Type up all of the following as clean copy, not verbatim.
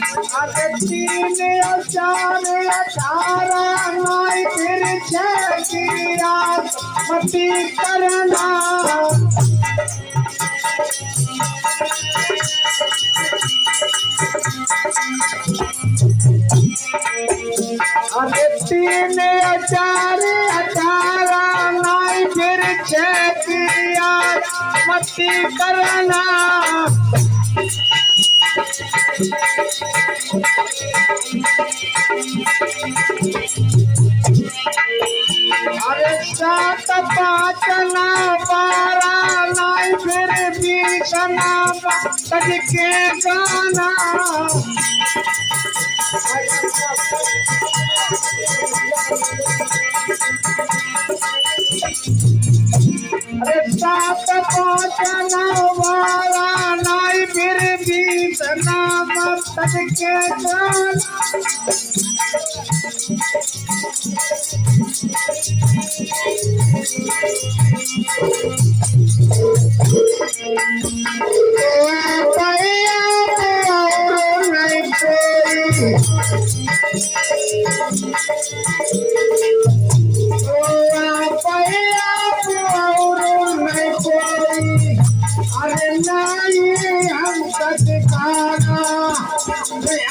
तीन चार 18 नहीं फिर छह की रात मती करना अरे 3 4 18 नहीं फिर छह की रात मती करना अरे 7 5 9 12 नहीं फिर 20 कज के गाना अरे 7 5 9 12 नहीं फिर 20 कज के गाना अरे नहीं हम सच खाना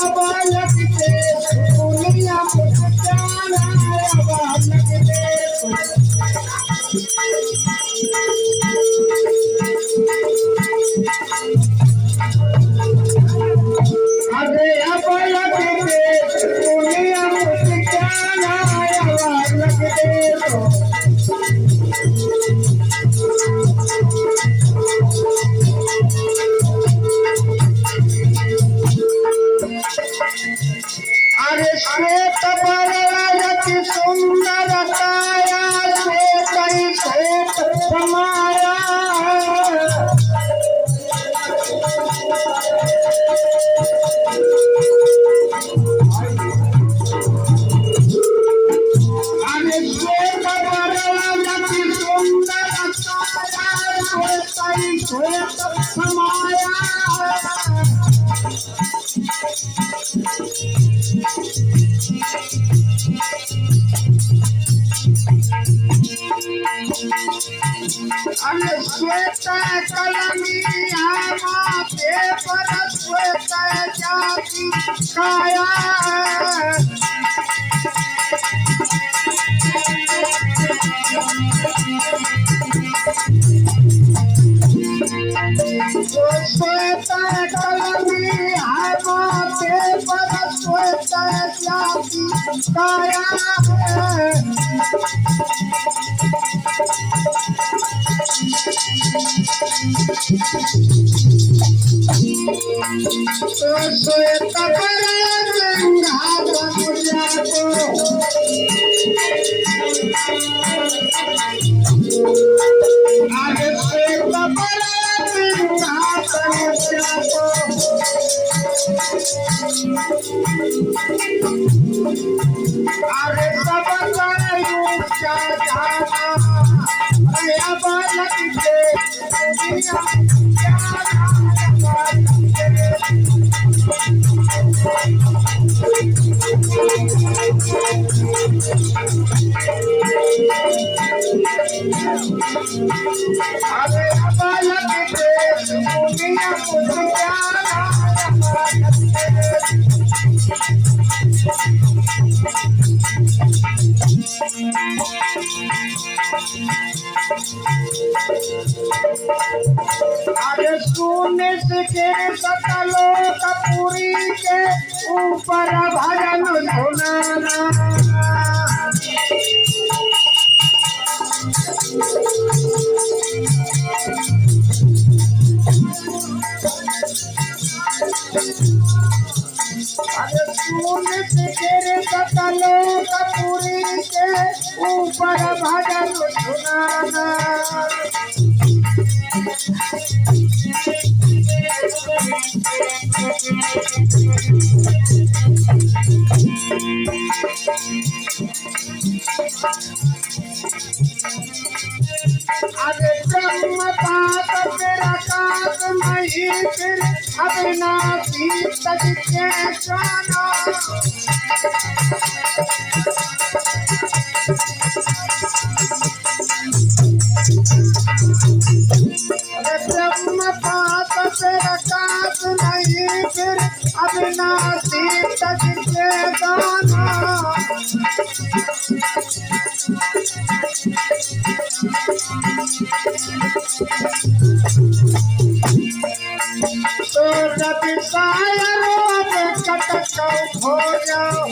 अब लगते दुनिया कुछ जाना अब लगते अरे अब लगते दुनिया कुछ जाना अब लगते अरे श्वेत बरती सुंदर काया श्वेत श्वेत समाया अरे श्वेत बरती सुंदर काया श्वेत श्वेत समाया अरे श्वेत कलमिया पेपर श्वेत जाति काया श्वेत कलमिया पेपर श्वेत जाति काया श्वेत आगे श्वेत अरे सब अरे अरे सोने से के सकलो कपूरी के ऊपर भजन धुनाना अरे सोने से के सकलो कपूरी के ऊपर भजन धुनाना अरे ब्रह्म पाप तेरा काज नहीं फिर अविनाशी तज के जाना अरे ब्रह्म पाप तेरा काज नहीं फिर अविनाशी तज के जाना तो रवि सायरो कटक हो जाओ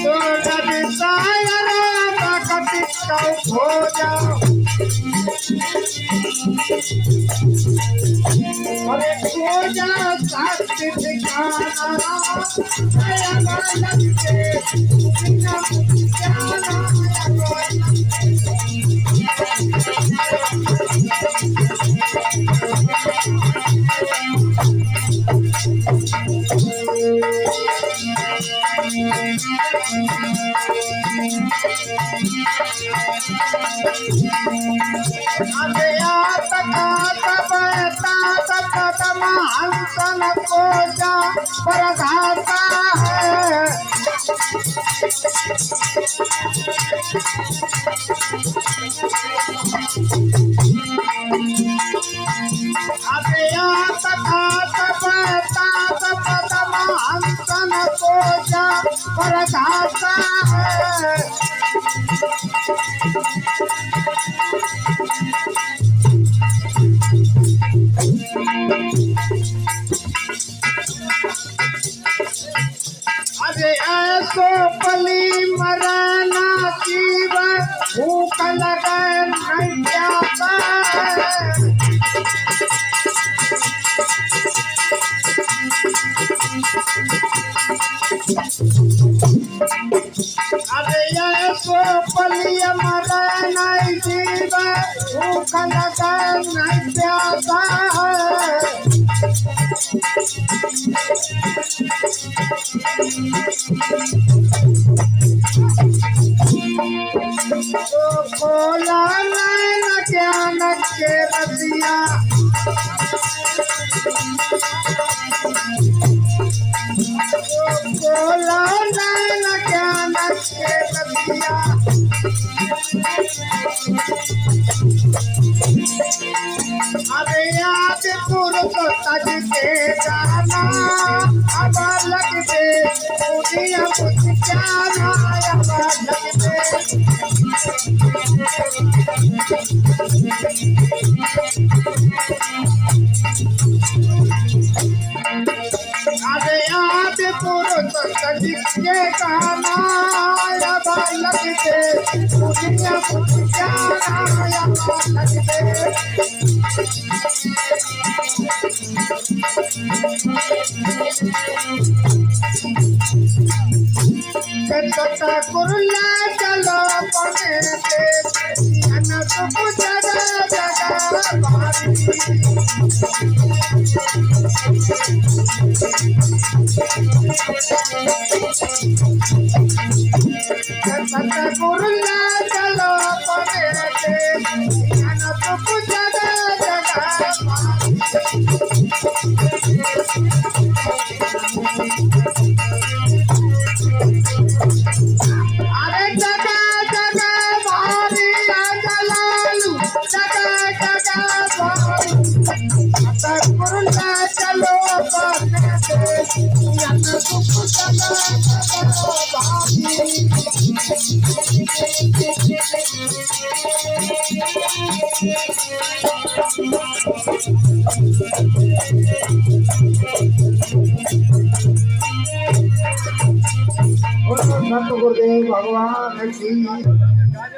तो रवि सायरो कटक हो जाओ अरे खो जा साथी ठिकाना नया बालक के बिना जाना हंसन को जा प्रघाता है हंसन को जा प्रघाता है अरे ऐसो पली मरना जीव भूख लगे नहीं जाता अरे ऐसो पली मरना जीव भूख लगे नहीं जाता तो खोला नैन ज्ञान के रसिया तो खोला नैन ज्ञान के रसिया अरे याद पुरुष तज के जाना अब लग दे दुनिया कुछ जाना अब लग दे अरे याद पुरुष तज के जाना अब लग दे दुनिया कुछ जाना अब लग दे कुरला चलो पने से अनक पुजरा जगा भारी कुरला चलो पने से अनक पुजरा जगा अरे जगा जगा भारी जलालू जगा जगा भारी कुरला चलो पने से अनक पुजरा जगा भारी संत गुरुदेव भगवान की